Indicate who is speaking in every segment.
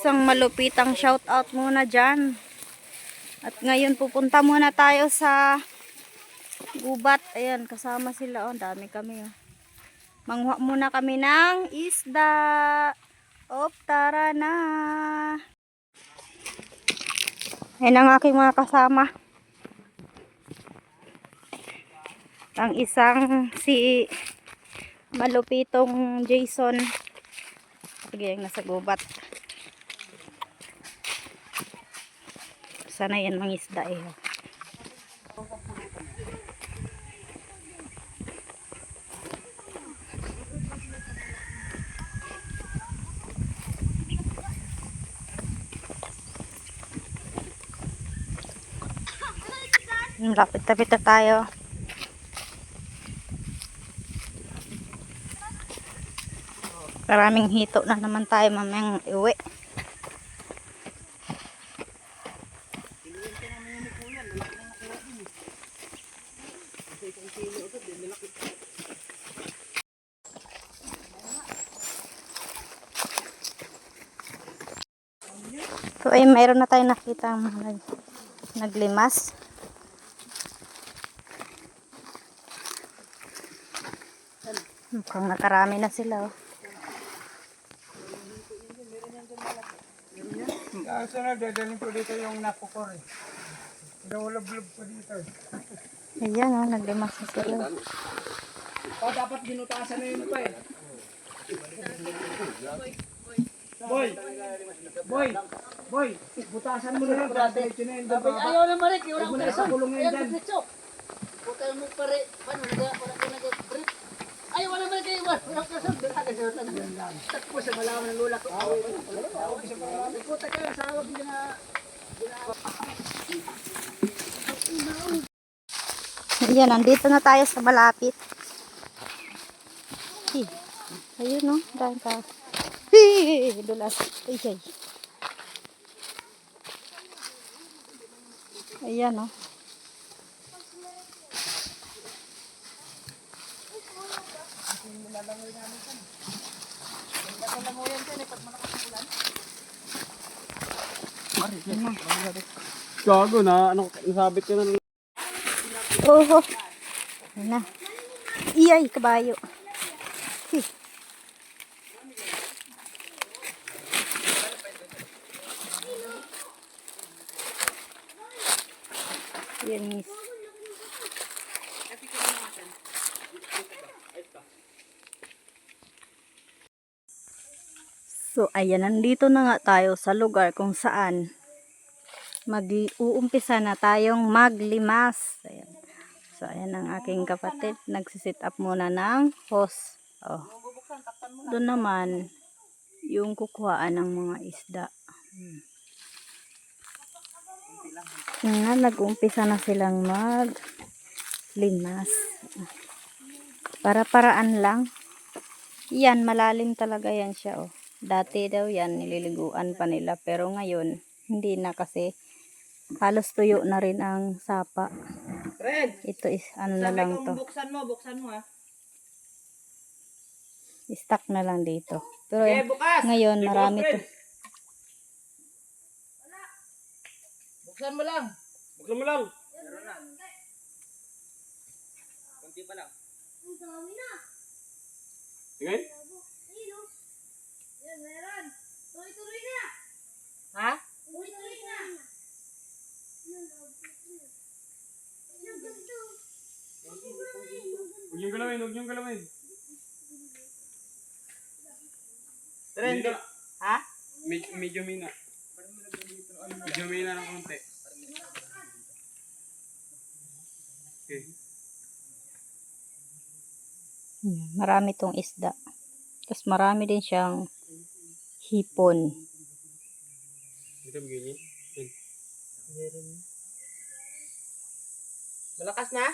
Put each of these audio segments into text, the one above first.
Speaker 1: Isang malupitang shout out muna dyan. At ngayon pupunta muna tayo sa gubat. Ayan, kasama sila. Oh, dami kami. Oh. Manguha muna kami ng isda. Op, tara na. Ayan ang aking mga kasama. Ang isang si malupitong Jason. Sige, yung nasa gubat. Sana yan mga isda eh. Lapit-lapit na tayo. Maraming hito na naman tayo mamayang iwi. So ay mayroon na tayong nakita naglimas. Mukhang nakarami na sila. Oh.
Speaker 2: Sunod, dadalhin ko dito yung napukor eh. Nawalab-lab ko dito.
Speaker 1: Ayan oh, naglimas na sila.
Speaker 2: O, dapat ginutasan na yun pa eh. Boy, butasan mo na yun.
Speaker 3: Ayaw na marik, yung
Speaker 2: Huwag mo na sa kulong yan dyan.
Speaker 3: Buta mo pare, paano wala ka nag-brief? Ayaw wala marik kayo, wala ka sa takbo sa malaman ng lula ko. Puta kayo, sawag nyo na.
Speaker 1: Ayan, nandito na tayo sa malapit. Ayun oh, dahil ka. Dulas. Ay. Ayan oh.
Speaker 2: Gago na, nasabit ko na.
Speaker 1: Oh. Ayan na. Iyay, kabayo. Yan is. So ayan, nandito na nga tayo sa lugar kung saan mag-uumpisa na tayong maglimas. Ayan. So ayan ang aking kapatid, nagsisit up muna ng hose. Oh. Doon naman yung kukuhaan ng mga isda. Nag-uumpisa na silang maglimas. Para-paraan lang. Yan, malalim talaga yan siya. Oh. Dati daw yan, nililiguan pa nila. Pero ngayon, hindi na kasi halos tuyo na rin ang sapa. Ito is, ano na lang to.
Speaker 3: Buksan mo ha.
Speaker 1: Stuck na lang dito. Pero
Speaker 3: Okay, bukas.
Speaker 1: ngayon, marami to.
Speaker 3: Buksan mo lang.
Speaker 2: Buksan mo lang.
Speaker 3: Meron na. Kunti pa lang.
Speaker 4: Ang dami na.
Speaker 2: Tingay?
Speaker 4: Ayun. Yan, meron. Tuloy-tuloy na.
Speaker 3: Ha?
Speaker 4: Tuloy-tuloy na. Yung ganito.
Speaker 2: Huwag niyong galawin.
Speaker 3: Trend. Ha?
Speaker 2: Medyo mina. Medyo mina ng konti. Okay.
Speaker 1: Marami tong isda. Tapos marami din siyang hipon.
Speaker 2: Dito begini.
Speaker 3: Malakas na?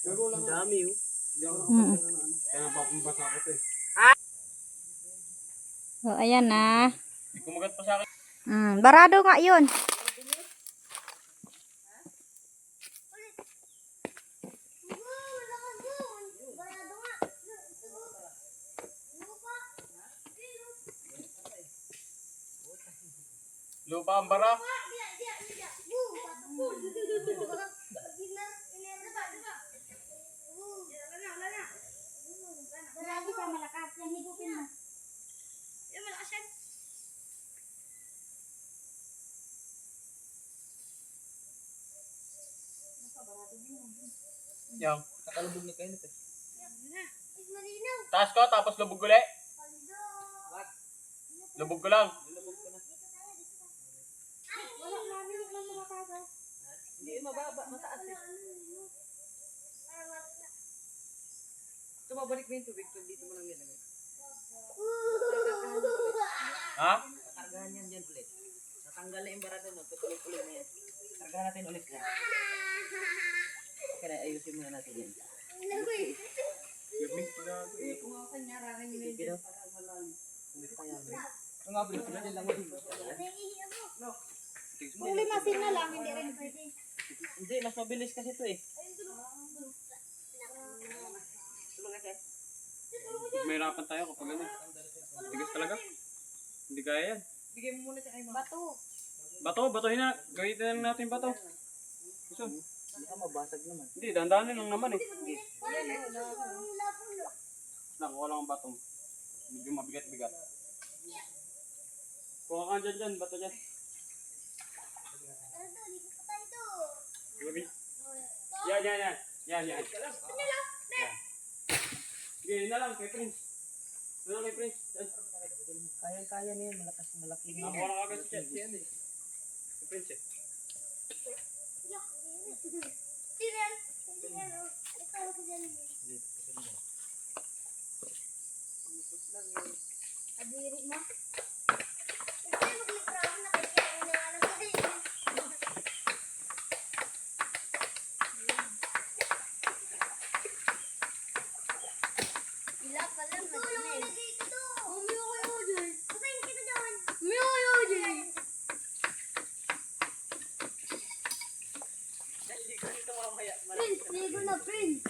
Speaker 2: Ang dami oh. Kaya napapambasa ako to eh.
Speaker 1: So, ayan na.
Speaker 2: Kumagat pa sa akin.
Speaker 1: Barado nga yun.
Speaker 2: Lupa ang bara.
Speaker 4: Dia. Patapul. Lagi sa malakas yang hidupin mo. Ya malakas yan.
Speaker 2: Yung.
Speaker 3: Nakalubog na kayo nito.
Speaker 4: Is malinaw.
Speaker 2: Taas ko, tapos lubog ulit.
Speaker 4: Paldo.
Speaker 2: Lubog ko lang.
Speaker 4: Wala namin yung mga tao.
Speaker 3: Hindi, mababa, mataas eh. Tumabalik na yung tubig, dito mo lang nilagay.
Speaker 2: Ha?
Speaker 3: Takargahan yan dyan ulit. Natanggal na yung barado nun, tutuloy-tuloy na yan. Kargahan natin ulit yan. Kaya ayusin muna natin yan. Kung ako kanya, rangin nyo na yun para malalim. Hindi pa yan. Ang abri, sila din lang mo din.
Speaker 4: Pulimasin na lang, hindi rin pwede.
Speaker 3: Hindi, mas mabilis kasi ito eh. Tulog na kayo.
Speaker 2: Mahirapan tayo kapag ano. Tigas talaga. Hindi kaya yan.
Speaker 3: Bigay mo muna siya kay mga.
Speaker 2: Bato, batohin na. Gamitin na natin bato. Gusto?
Speaker 3: Hindi ka mabasag naman.
Speaker 2: Hindi, dandanin lang naman eh.
Speaker 3: Yan eh,
Speaker 2: Nakuha lang ang bato. Medyo mabigat-bigat. Kuha ka dyan, bato dyan. Gabi. Yan. Yan. Sige, yun na lang kay Prince. Yun lang kay Prince.
Speaker 3: kaya niya, malaki na.
Speaker 2: Nakuha na kagad si Yan eh. Si Prince eh.
Speaker 4: Adiri mo? Kasi mag-iprao na kaya inawalan ko din. Ila pala mag-inay. Umiyo kayo dyan. Kumain kita doon. Umiyo kayo dyan. Prince, ligo na Prince.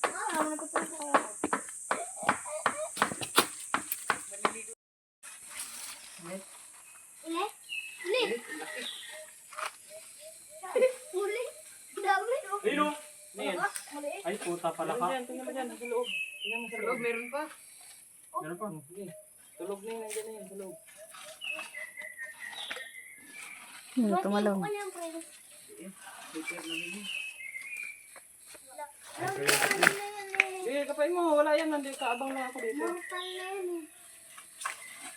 Speaker 4: Wala na pa po. Uli? Uli? Dami.
Speaker 2: Ayun o! Ayan.
Speaker 4: Uli?
Speaker 2: Ay, puta pala ka.
Speaker 3: Tingnan mo dyan, sa loob. Tingnan mo sa loob, meron pa.
Speaker 2: Meron pa.
Speaker 3: Tulog na yun, nandiyan na yun, sa loob.
Speaker 1: Tumalong.
Speaker 4: Ano yung Prince?
Speaker 3: Sige, kapay mo, wala yan, nandito, kaabang lang ako dito.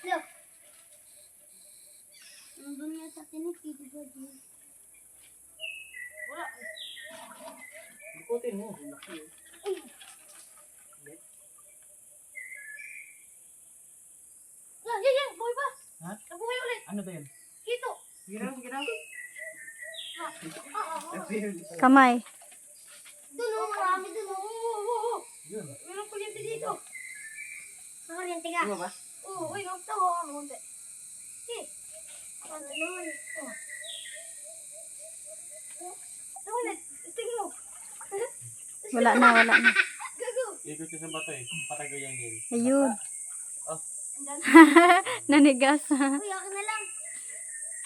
Speaker 4: Look. Nandun nga sa tinik, dito ba dito?
Speaker 3: Wala. Ikutin mo. Laki yun.
Speaker 4: Yan, buhay pa.
Speaker 3: Ha?
Speaker 4: Nabuhay ulit.
Speaker 3: Ano ba yun?
Speaker 4: Dito.
Speaker 3: Sige lang, sige lang.
Speaker 1: Kamay.
Speaker 4: Doon o, marami doon o.
Speaker 3: Yun.
Speaker 4: Meron kuryente dito. Kuryente ka.
Speaker 3: Ano ba?
Speaker 4: Oo, uy, huwag tawa ka naman. Okay. Ano naman? Oh. Ano ulit? Tingin mo.
Speaker 1: Wala na.
Speaker 4: Gago.
Speaker 2: Ikot siya sa bato eh. Patagay yan yun.
Speaker 1: Ayun.
Speaker 4: Andan.
Speaker 1: Nanigas.
Speaker 4: Uy, akin na lang.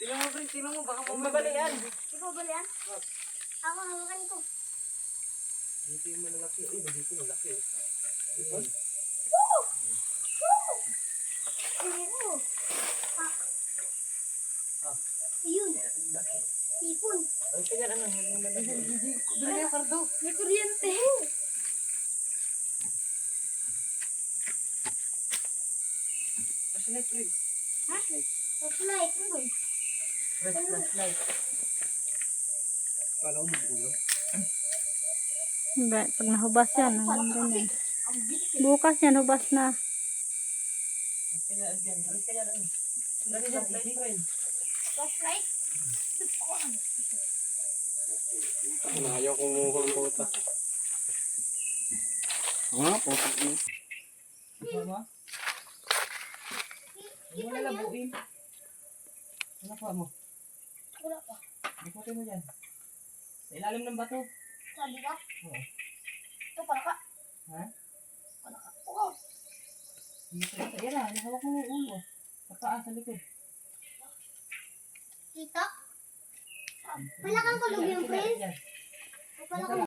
Speaker 3: Tingnan mo, Prince, tingnan mo, baka pumabali yan.
Speaker 4: Ikaw ba yan? Ako, hawakan ko.
Speaker 3: Dito yung malalaki. Ay, dito malaki.
Speaker 4: Woo! Ayun. Ayun. Tipon.
Speaker 3: Ay, tingnan, ano, yung malaki. Doon na yung kardo.
Speaker 4: May kuryente.
Speaker 3: Flashlight, Prince.
Speaker 4: Ha? Flashlight. Ano ba yun?
Speaker 3: Flashlight. Kala ko mabulo.
Speaker 1: Pag nahubas yan, hanggang ganyan.
Speaker 4: Ang bilis.
Speaker 1: Bukas yan, hubas na.
Speaker 3: Kaya, dyan. Alis kaya lang. Dali dyan, flashlight, Prince.
Speaker 4: Flashlight.
Speaker 2: Ayaw kumuha ang puta. Ah, puta.
Speaker 3: Mama? Hindi mo lalabuin. Ano pa mo?
Speaker 4: Wala pa.
Speaker 3: Ikutin mo dyan. Sa ilalim ng bato.
Speaker 4: Sabi ka?
Speaker 3: Oo.
Speaker 4: Ito, para ka.
Speaker 3: Ha?
Speaker 4: Para ka. Oo.
Speaker 3: Dito. Yan na, nahawak mo yung ulo. Sa paa, sa likod.
Speaker 4: Kita? Wala kang kulog yung friend? Wala kang